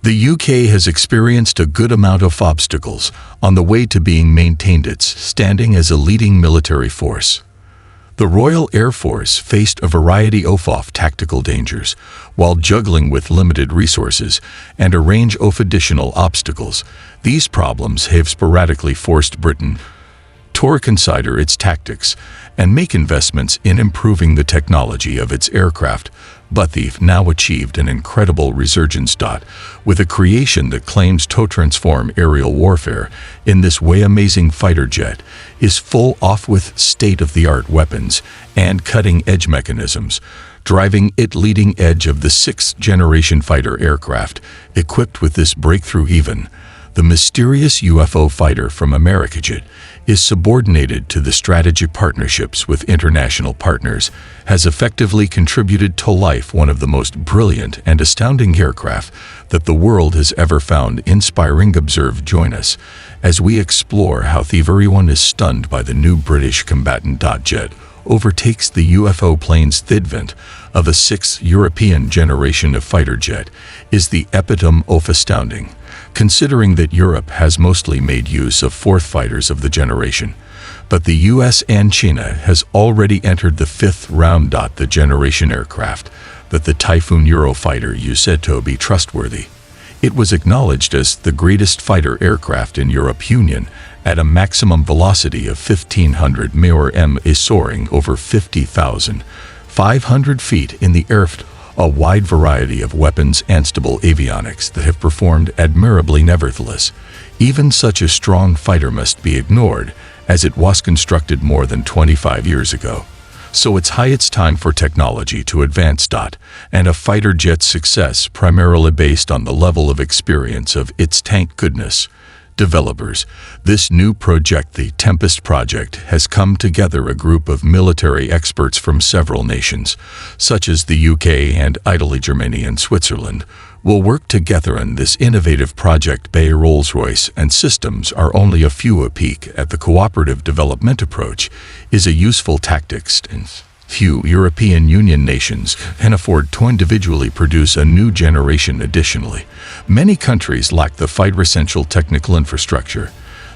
The UK has experienced a good amount of obstacles on the way to being maintained its standing as a leading military force. The Royal Air Force faced a variety of tactical dangers while juggling with limited resources and a range of additional obstacles. These problems have sporadically forced Britain to reconsider its tactics and make investments in improving the technology of its aircraft, but they've now achieved an incredible resurgence. With a creation that claims to transform aerial warfare in this way, amazing fighter jet is full off with state-of-the-art weapons and cutting-edge mechanisms, driving it leading edge of the sixth-generation fighter aircraft equipped with this breakthrough. Even the mysterious UFO fighter from America jet is subordinated to the strategic partnerships with international partners, has effectively contributed to life one of the most brilliant and astounding aircraft that the world has ever found. Inspiring. Join us as we explore how everyone is stunned by the new British combatant jet overtakes the UFO planes. The advent of a sixth European generation of fighter jet is the epitome of astounding, considering that Europe has mostly made use of fourth fighters of the generation, but the US and China has already entered the fifth round. The generation aircraft that the Typhoon Eurofighter is said to be trustworthy. It was acknowledged as the greatest fighter aircraft in Europe Union at a maximum velocity of 1,500 mph, is soaring over 50,500 feet in the air. A wide variety of weapons and stable avionics that have performed admirably. Nevertheless, even such a strong fighter must be ignored, as it was constructed more than 25 years ago. So it's time for technology to advance. And a fighter jet's success primarily based on the level of experience of its tank goodness. Developers. This new project, the Tempest project, has come together a group of military experts from several nations, such as the UK and Italy, Germany and Switzerland, will work together on this innovative project. Rolls-Royce and systems are only a few a peak at the cooperative development approach is a useful tactics. Few European Union nations can afford to individually produce a new generation. Additionally, many countries lack the fighter essential technical infrastructure.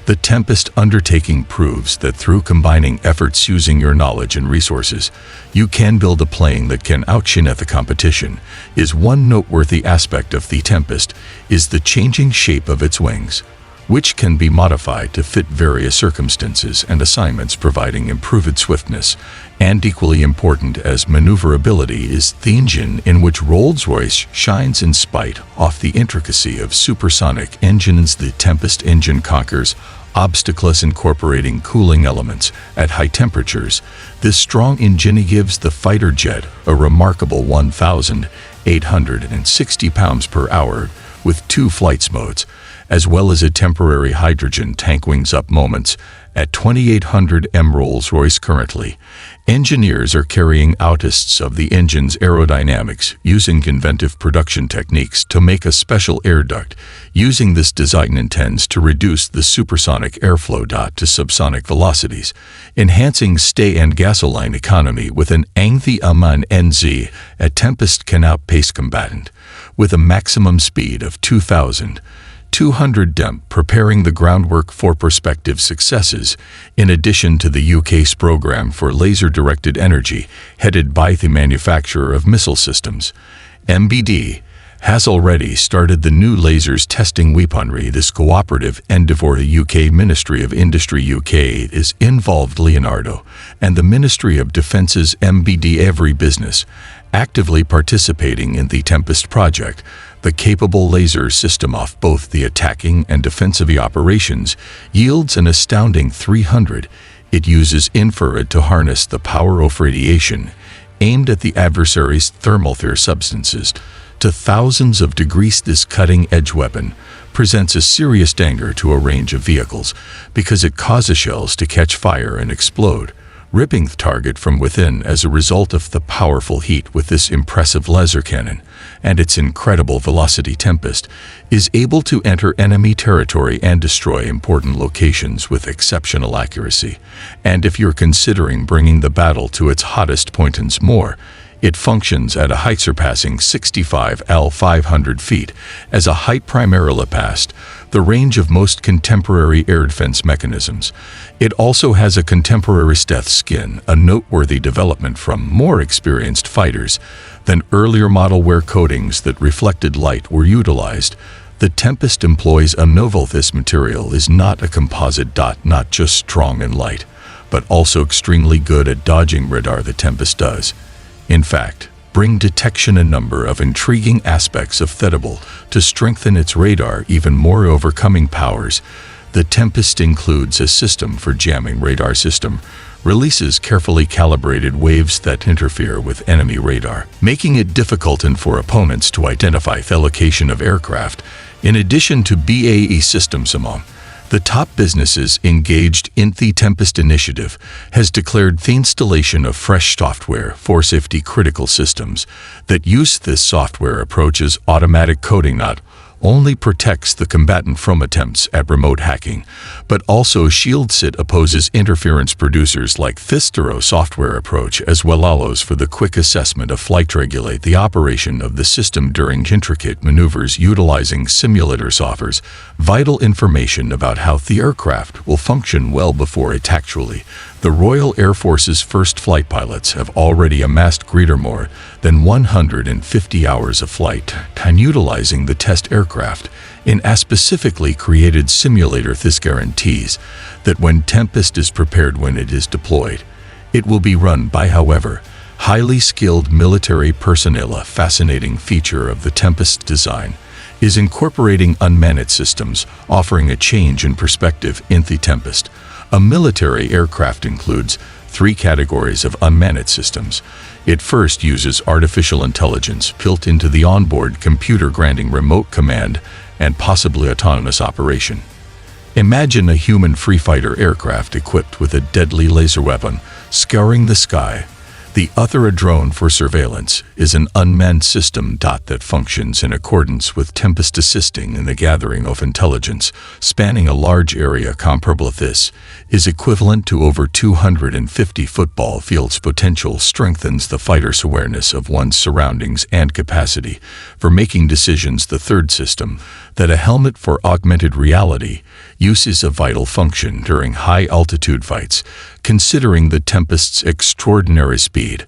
The Tempest undertaking proves that through combining efforts using your knowledge and resources, you can build a plane that can outshine the competition. Is one noteworthy aspect of the Tempest is the changing shape of its wings, which can be modified to fit various circumstances and assignments, providing improved swiftness. And equally important as maneuverability is the engine, in which Rolls-Royce shines in spite of the intricacy of supersonic engines. The Tempest engine conquers obstacles, incorporating cooling elements at high temperatures. This strong engine gives the fighter jet a remarkable 1,860 pounds per hour with two flight modes, as well as a temporary hydrogen tank. Wings up moments at 2,800 m. Rolls-Royce currently, engineers are carrying out tests of the engine's aerodynamics using inventive production techniques to make a special air duct. Using this design intends to reduce the supersonic airflow to subsonic velocities, enhancing stay and gasoline economy. With an NZ, a Tempest can outpace combatant with a maximum speed of 2,200 mph, preparing the groundwork for prospective successes. In addition to the UK's program for laser-directed energy, headed by the manufacturer of missile systems, MBD, has already started the new lasers testing weaponry. This cooperative endeavour, the UK Ministry of Industry UK is involved, Leonardo, and the Ministry of Defence's MBD, every business actively participating in the Tempest project. The capable laser system of both the attacking and defensive operations yields an astounding 300. It uses infrared to harness the power of radiation aimed at the adversary's thermal substances to thousands of degrees. This cutting-edge weapon presents a serious danger to a range of vehicles because it causes shells to catch fire and explode, ripping the target from within as a result of the powerful heat. With this impressive laser cannon and its incredible velocity, Tempest is able to enter enemy territory and destroy important locations with exceptional accuracy. And if you're considering bringing the battle to its hottest point and more, It functions at a height surpassing 65,500 feet as a height primarily past the range of most contemporary air defense mechanisms. It also has a contemporary stealth skin, a noteworthy development from more experienced fighters than earlier model where coatings that reflected light were utilized. The Tempest employs a novel. This material is not a composite dot, not just strong and light, but also extremely good at dodging radar. The Tempest does, in fact, bring detection a number of intriguing aspects of Thedable to strengthen its radar even more. Overcoming powers. The Tempest includes a system for jamming. Radar system releases carefully calibrated waves that interfere with enemy radar, making it difficult for opponents to identify the location of aircraft. In addition to BAE systems, among the top businesses engaged in the Tempest initiative has declared the installation of fresh software for safety critical systems that use this software approaches automatic coding not only protects the combatant from attempts at remote hacking, but also shields it opposes interference. Producers like this thorough software approach as well allows for the quick assessment of flight, regulate the operation of the system during intricate maneuvers. Utilizing simulators offers vital information about how the aircraft will function well before it actually. The Royal Air Force's first flight pilots have already amassed greater more than 150 hours of flight time utilizing the test aircraft in a specifically created simulator. This guarantees that when Tempest is prepared, when it is deployed, it will be run by, however, highly skilled military personnel. A fascinating feature of the Tempest design is incorporating unmanned systems, offering a change in perspective. In the Tempest, a military aircraft includes 3 categories of unmanned systems. It first uses artificial intelligence built into the onboard computer, granting remote command and possibly autonomous operation. Imagine a human free fighter aircraft equipped with a deadly laser weapon scouring the sky. The other, a drone for surveillance, is an unmanned system that functions in accordance with Tempest, assisting in the gathering of intelligence, spanning a large area. Comparable to this is equivalent to over 250 football fields. Potential strengthens the fighter's awareness of one's surroundings and capacity for making decisions. The third system, that a helmet for augmented reality, use is a vital function during high-altitude fights. Considering the Tempest's extraordinary speed,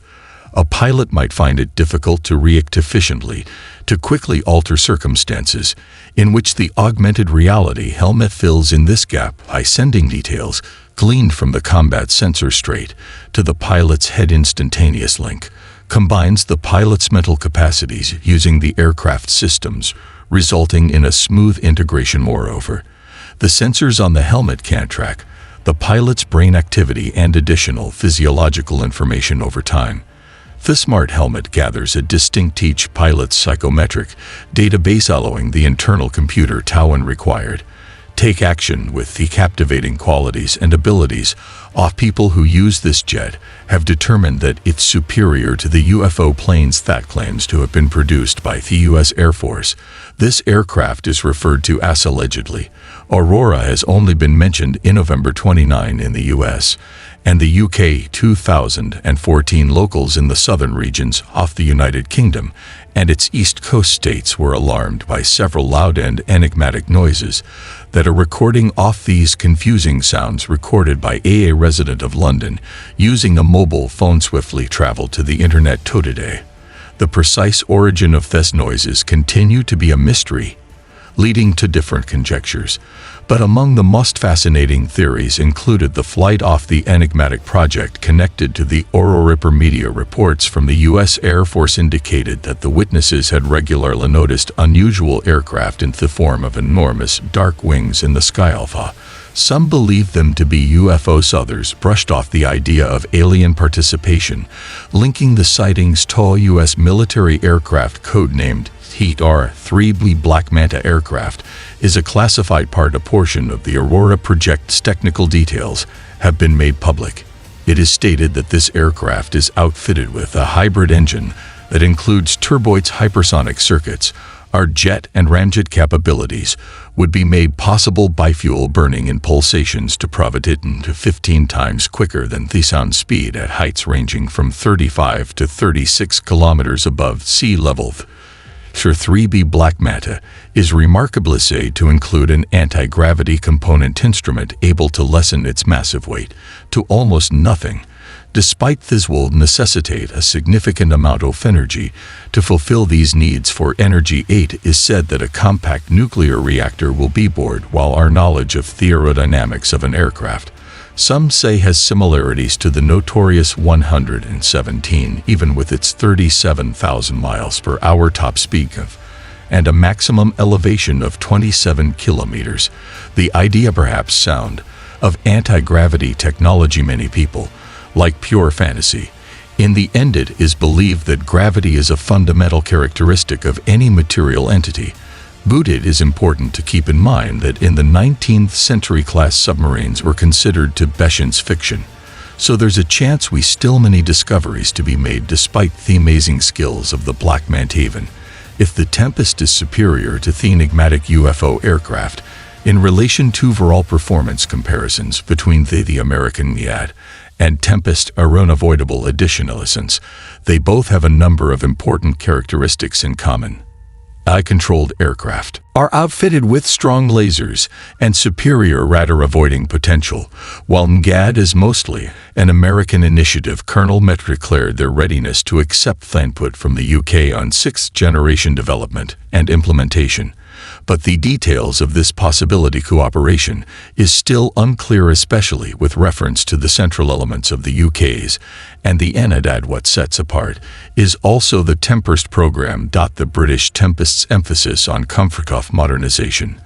a pilot might find it difficult to react efficiently to quickly alter circumstances in which the augmented reality helmet fills in this gap by sending details gleaned from the combat sensor straight to the pilot's head. Instantaneous link combines the pilot's mental capacities using the aircraft systems, resulting in a smooth integration. Moreover, the sensors on the helmet can track the pilot's brain activity and additional physiological information over time. The smart helmet gathers a distinct each pilot's psychometric database, allowing the internal computer to, when required, take action with the captivating qualities and abilities of people who use this jet have determined that it's superior to the UFO planes that claims to have been produced by the U.S. Air Force. This aircraft is referred to as allegedly Aurora, has only been mentioned in November 29 in the U.S. and the UK 2014. Locals in the southern regions of the United Kingdom and its East Coast states were alarmed by several loud and enigmatic noises that a recording of these confusing sounds recorded by a resident of London using a mobile phone swiftly traveled to the internet today. The precise origin of these noises continue to be a mystery, leading to different conjectures, but among the most fascinating theories included the flight of the enigmatic project connected to the Aurora. Media reports from the U.S. Air Force indicated that the witnesses had regularly noticed unusual aircraft in the form of enormous dark wings in the sky. Some believed them to be UFOs, others brushed off the idea of alien participation, linking the sightings to a U.S. military aircraft codenamed TR-3B. Black Manta aircraft is a classified part. A portion of the Aurora project's technical details have been made public. It is stated that this aircraft is outfitted with a hybrid engine that includes turboids, hypersonic circuits, Our jet and ramjet capabilities would be made possible by fuel burning in pulsations to provide it to 15 times quicker than the sound speed at heights ranging from 35 to 36 kilometers above sea level. Sure 3B Black Manta is remarkably said to include an anti-gravity component instrument able to lessen its massive weight to almost nothing. Despite this will necessitate a significant amount of energy to fulfill these needs for energy. 8 is said that a compact nuclear reactor will be aboard, while our knowledge of the aerodynamics of an aircraft, some say, has similarities to the notorious 117, even with its 37,000 miles per hour top speed and a maximum elevation of 27 kilometers. The idea, perhaps sound, of anti-gravity technology many people like pure fantasy. In the end, it is believed that gravity is a fundamental characteristic of any material entity. But it is important to keep in mind that in the 19th century class submarines were considered to be science fiction. So there's a chance we still many discoveries to be made despite the amazing skills of the Black Manta. Even if the Tempest is superior to the enigmatic UFO aircraft, in relation to overall performance comparisons between the American Miad and Tempest are unavoidable additional, since they both have a number of important characteristics in common. Eye-controlled aircraft are outfitted with strong lasers and superior radar-avoiding potential, while NGAD is mostly an American initiative. Colonel Met declared their readiness to accept the input from the UK on sixth-generation development and implementation. But the details of this possibility cooperation is still unclear, especially with reference to the central elements of the UK's and the NADAD. What sets apart is also the Tempest program. The British Tempest's emphasis on comfort of modernization.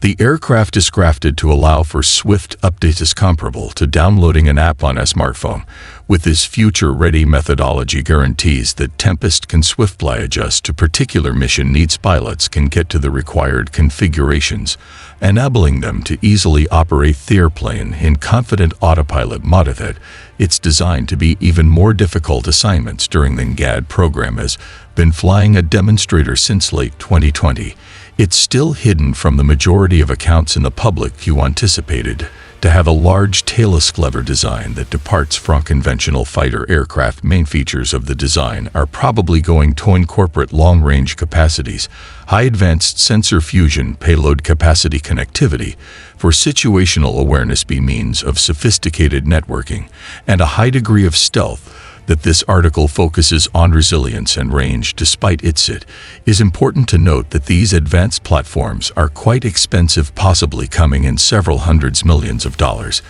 The aircraft is crafted to allow for swift updates comparable to downloading an app on a smartphone. With this future-ready methodology guarantees that Tempest can swiftly adjust to particular mission needs. Pilots can get to the required configurations, enabling them to easily operate the airplane in confident autopilot mode. That it's designed to be even more difficult assignments during the NGAD program has been flying a demonstrator since late 2020. It's still hidden from the majority of accounts in the public who anticipated to have a large tailless clever design that departs from conventional fighter aircraft. Main features of the design are probably going to incorporate long-range capacities, high advanced sensor fusion, payload capacity, connectivity for situational awareness by means of sophisticated networking, and a high degree of stealth. That this article focuses on resilience and range despite it is important to note that these advanced platforms are quite expensive, possibly coming in several hundreds millions of dollars.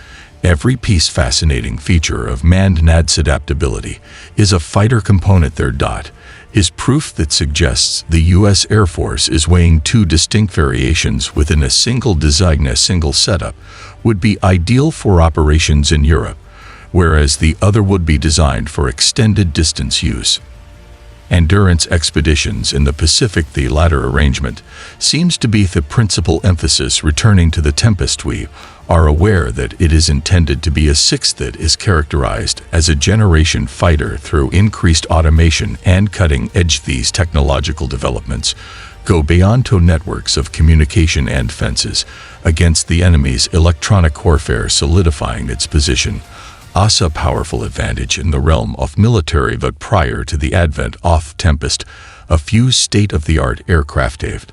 Every piece fascinating feature of manned NAD's adaptability is a fighter component. There is proof that suggests the U.S. Air Force is weighing two distinct variations within a single design. A single setup would be ideal for operations in Europe, whereas the other would be designed for extended distance use. Endurance expeditions in the Pacific. The latter arrangement seems to be the principal emphasis. Returning to the Tempest, we are aware that it is intended to be a sixth that is characterized as a generation fighter through increased automation and cutting-edge. These technological developments go beyond to networks of communication and fences against the enemy's electronic warfare, solidifying its position as a powerful advantage in the realm of military. But prior to the advent of Tempest, a few state-of-the-art aircraft have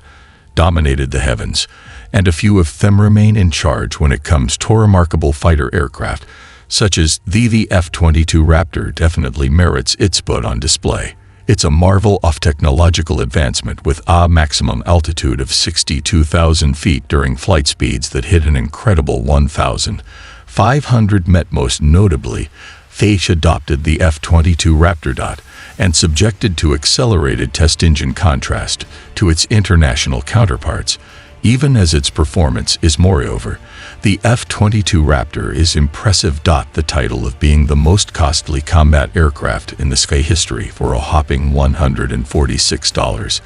dominated the heavens, and a few of them remain in charge when it comes to remarkable fighter aircraft, such as the F-22 Raptor. Definitely merits its put on display. It's a marvel of technological advancement with a maximum altitude of 62,000 feet during flight speeds that hit an incredible 1,500 met. Most notably, Faish adopted the F-22 Raptor and subjected to accelerated test engine contrast to its international counterparts, even as its performance is moreover. The F-22 Raptor is impressive. The title of being the most costly combat aircraft in the sky history for a hopping $146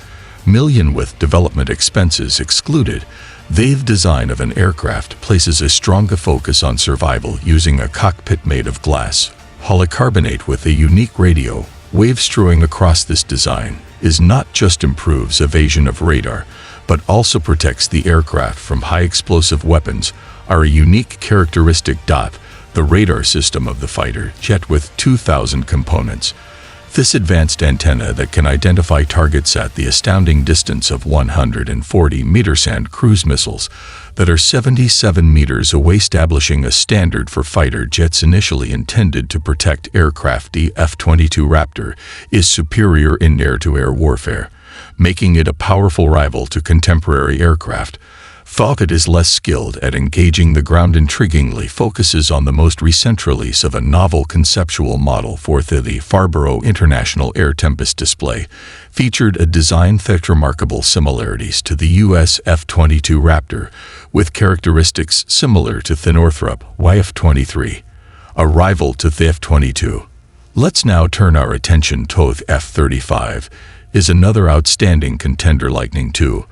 million with development expenses excluded. The design of an aircraft places a stronger focus on survival using a cockpit made of glass polycarbonate with a unique radio wave strewing across. This design is not just improves evasion of radar, but also protects the aircraft from high-explosive weapons, are a unique characteristic. The radar system of the fighter jet with 2,000 components. This advanced antenna that can identify targets at the astounding distance of 140 meters and cruise missiles that are 77 meters away, establishing a standard for fighter jets initially intended to protect aircraft. The F-22 Raptor is superior in air-to-air warfare, making it a powerful rival to contemporary aircraft. Though it is less skilled at engaging the ground, intriguingly focuses on the most recent release of a novel conceptual model for the Farnborough International Air Tempest display, featured a design that remarkable similarities to the US F-22 Raptor, with characteristics similar to the Northrop YF-23, a rival to the F-22. Let's now turn our attention to the F-35, is another outstanding contender. Lightning II.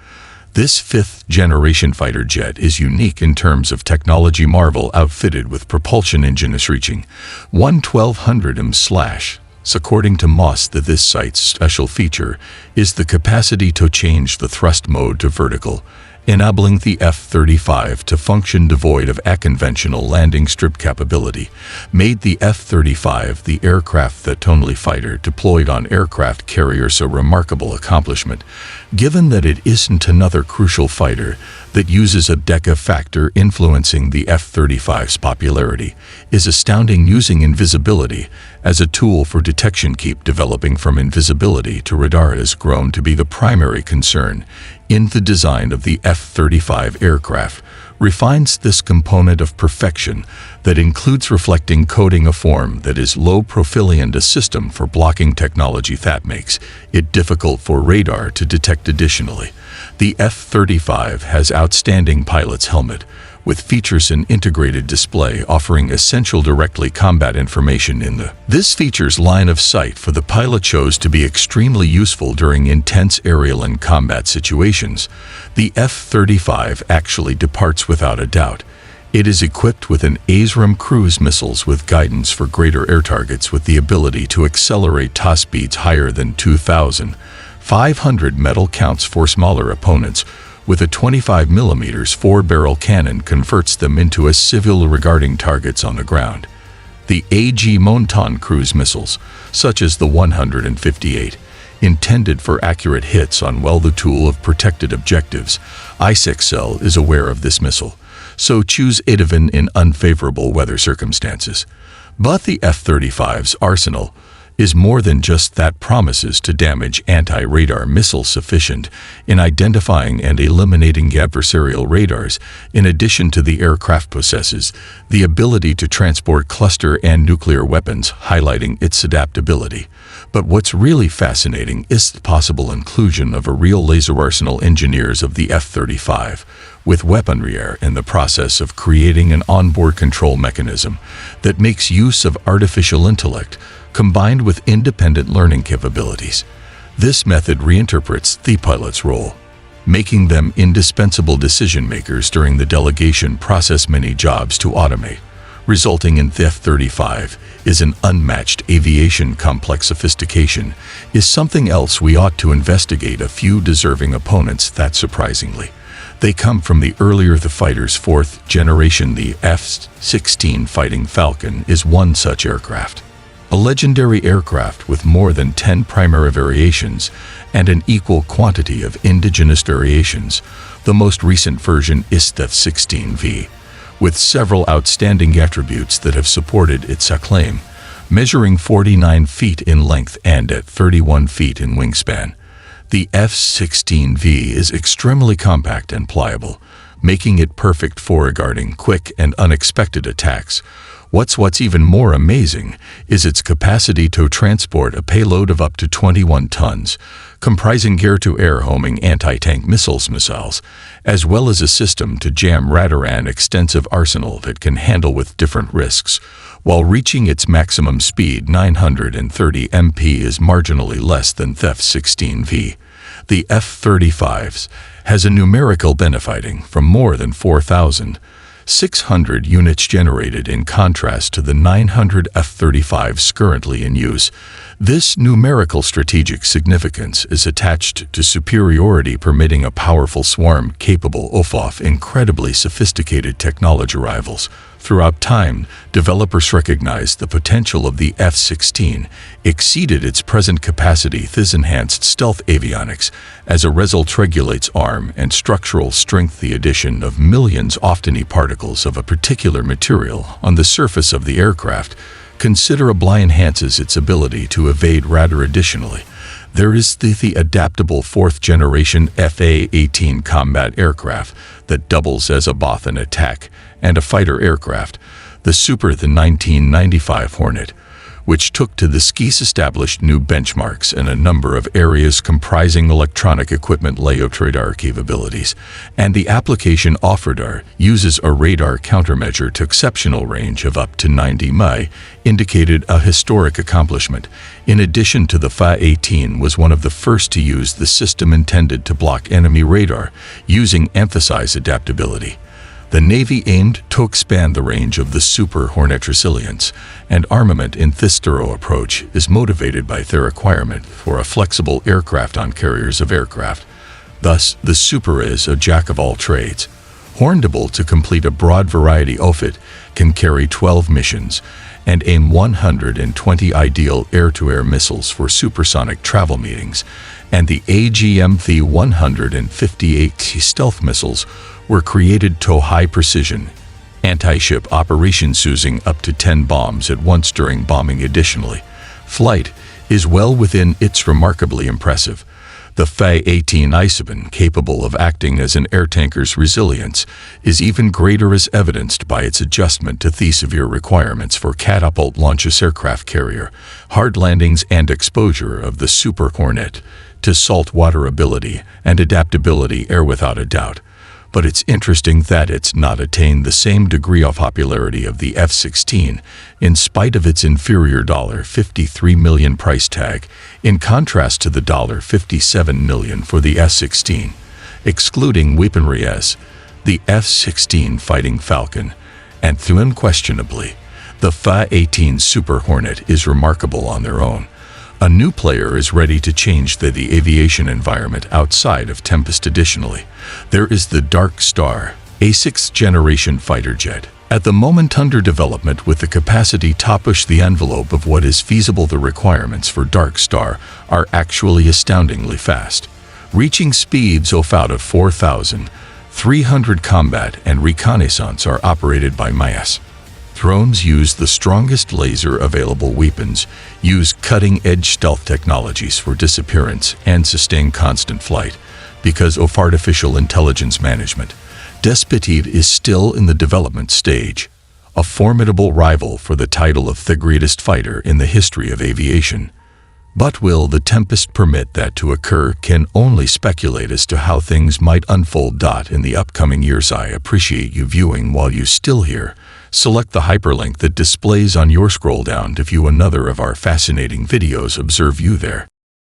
This fifth-generation fighter jet is unique in terms of technology, marvel outfitted with propulsion engines reaching 1,200 mph. According to Moss, this site's special feature is the capacity to change the thrust mode to vertical, enabling the F-35 to function devoid of a conventional landing strip capability, made the F-35 the aircraft that only fighter deployed on aircraft carriers. A remarkable accomplishment, given that it isn't another crucial fighter that uses a deca factor influencing the F-35's popularity, is astounding. Using invisibility as a tool for detection, keep developing from invisibility to radar has grown to be the primary concern in the design of the F-35 aircraft, refines this component of perfection that includes reflecting coating, a form that is low profile, and a system for blocking technology that makes it difficult for radar to detect. Additionally, the F-35 has outstanding pilot's helmet, with features an integrated display offering essential directly combat information in this features line of sight for the pilot shows to be extremely useful during intense aerial and combat situations. The F-35 actually departs without a doubt. It is equipped with an ASRAAM cruise missiles with guidance for greater air targets, with the ability to accelerate to speeds higher than 2,500 metal counts for smaller opponents, with a 25mm 4-barrel cannon converts them into a civil regarding targets on the ground. The AG Monton cruise missiles, such as the 158, intended for accurate hits on the tool of protected objectives. ISXL is aware of this missile, so choose it even in unfavorable weather circumstances. But the F-35's arsenal is more than just that, promises to damage anti-radar missiles sufficient in identifying and eliminating adversarial radars. In addition to the aircraft possesses the ability to transport cluster and nuclear weapons, highlighting its adaptability. But what's really fascinating is the possible inclusion of a real laser arsenal. Engineers of the F-35 with weaponry are in the process of creating an onboard control mechanism that makes use of artificial intellect combined with independent learning capabilities. This method reinterprets the pilot's role, making them indispensable decision makers during the delegation process. Many jobs to automate, resulting in the F-35 is an unmatched aviation. Complex sophistication is something else we ought to investigate. A few deserving opponents that surprisingly they come from the earlier the fighter's fourth generation. The F-16 Fighting Falcon is one such aircraft, a legendary aircraft with more than 10 primary variations and an equal quantity of indigenous variations. The most recent version is the F-16V, with several outstanding attributes that have supported its acclaim, measuring 49 feet in length and at 31 feet in wingspan. The F-16V is extremely compact and pliable, making it perfect for regarding quick and unexpected attacks. What's even more amazing is its capacity to transport a payload of up to 21 tons, comprising air-to-air homing anti-tank missiles, as well as a system to jam radar and extensive arsenal that can handle with different risks, while reaching its maximum speed. 930 mph is marginally less than the F-16V. The F-35 has a numerical benefiting from more than 4,600 units generated, in contrast to the 900 F-35s currently in use. This numerical strategic significance is attached to superiority, permitting a powerful swarm capable of incredibly sophisticated technology rivals. Throughout time, developers recognized the potential of the F-16 exceeded its present capacity. This enhanced stealth avionics as a result regulates arm and structural strength. The addition of millions of tiny particles of a particular material on the surface of the aircraft considerably enhances its ability to evade radar. Additionally, there is the adaptable fourth-generation F/A-18 combat aircraft that doubles as both an attack and a fighter aircraft, the 1995 Hornet, which took to the skies established new benchmarks in a number of areas comprising electronic equipment, layout, radar capabilities, and the application of radar uses a radar countermeasure to exceptional range of up to 90 mi, indicated a historic accomplishment. In addition to the Fa-18 was one of the first to use the system intended to block enemy radar, using emphasized adaptability. The Navy aimed to expand the range of the Super Hornet resilience, and armament in this thorough approach is motivated by their requirement for a flexible aircraft on carriers of aircraft. Thus, the Super is a jack of all trades. Hornable to complete a broad variety of it, can carry 12 missions, and aim 120 ideal air-to-air missiles for supersonic travel meetings, and the AGM-158 stealth missiles were created to high precision anti-ship operations using up to 10 bombs at once during bombing. Additionally, flight is well within its remarkably impressive. The Fa-18 Isobin, capable of acting as an air tanker's resilience, is even greater, as evidenced by its adjustment to the severe requirements for catapult launches, aircraft carrier, hard landings, and exposure of the Super Hornet to saltwater ability and adaptability air without a doubt. But it's interesting that it's not attained the same degree of popularity of the F-16, in spite of its inferior $53 million price tag, in contrast to the $57 million for the F-16. Excluding weaponry as the F-16 Fighting Falcon, and through unquestionably, the Fa-18 Super Hornet is remarkable on their own. A new player is ready to change the aviation environment outside of Tempest. Additionally, there is the Dark Star, a 6th-generation fighter jet, at the moment under development with the capacity to push the envelope of what is feasible. The requirements for Dark Star are actually astoundingly fast, reaching speeds of out of 4,300. Combat and reconnaissance are operated by MIAS. Drones use the strongest laser available. Weapons use cutting-edge stealth technologies for disappearance and sustain constant flight. Because of artificial intelligence management, Tempest is still in the development stage, a formidable rival for the title of the greatest fighter in the history of aviation. But will the Tempest permit that to occur? Can only speculate as to how things might unfold. In the upcoming years. I appreciate you viewing. While you still here, select the hyperlink that displays on your scroll down to view another of our fascinating videos. Observe you there.